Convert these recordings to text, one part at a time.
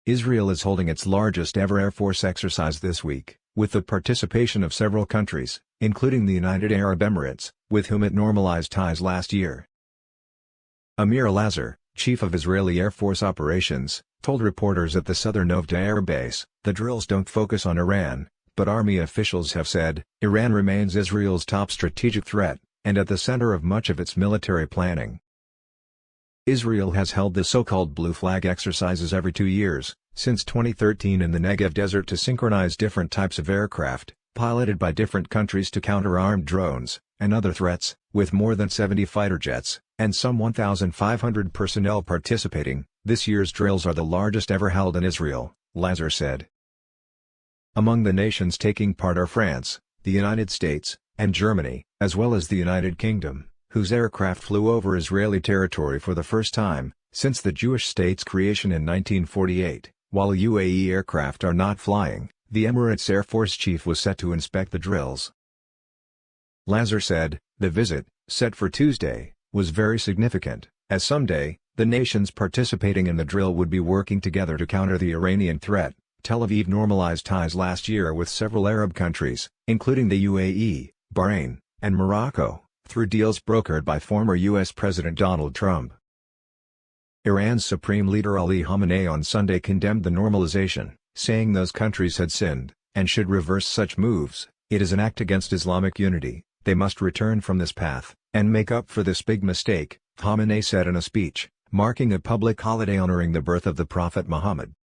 Israel is holding its largest ever Air Force exercise this week, with the participation of several countries, including the United Arab Emirates, with whom it normalized ties last year. Amir Lazar, chief of Israeli Air Force operations, told reporters at the southern Ovda airbase, "The drills don't focus on Iran, but army officials have said, Iran remains Israel's top strategic threat, and at the center of much of its military planning." Israel has held the so-called Blue Flag exercises every 2 years, since 2013 in the Negev desert to synchronize different types of aircraft, piloted by different countries to counter armed drones, and other threats, with more than 70 fighter jets, and some 1,500 personnel participating. This year's drills are the largest ever held in Israel, Lazar said. Among the nations taking part are France, the United States, and Germany, as well as the United Kingdom, whose aircraft flew over Israeli territory for the first time since the Jewish state's creation in 1948. While UAE aircraft are not flying, the Emirates Air Force chief was set to inspect the drills. Lazar said, "The visit, set for Tuesday, was very significant, as someday, the nations participating in the drill would be working together to counter the Iranian threat." Tel Aviv normalized ties last year with several Arab countries, including the UAE, Bahrain, and Morocco, through deals brokered by former U.S. President Donald Trump. Iran's Supreme Leader Ali Khamenei on Sunday condemned the normalization, saying those countries had sinned, and should reverse such moves. "It is an act against Islamic unity, they must return from this path, and make up for this big mistake," Khamenei said in a speech, marking a public holiday honoring the birth of the Prophet Muhammad.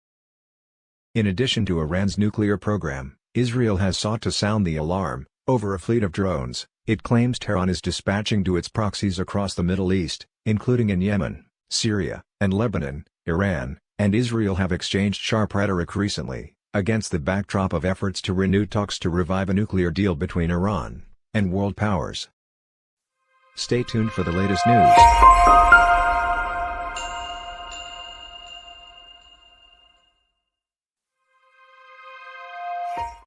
In addition to Iran's nuclear program, Israel has sought to sound the alarm over a fleet of drones it claims Tehran is dispatching to its proxies across the Middle East, including in Yemen, Syria, and Lebanon. Iran and Israel have exchanged sharp rhetoric recently, against the backdrop of efforts to renew talks to revive a nuclear deal between Iran and world powers. Stay tuned for the latest news.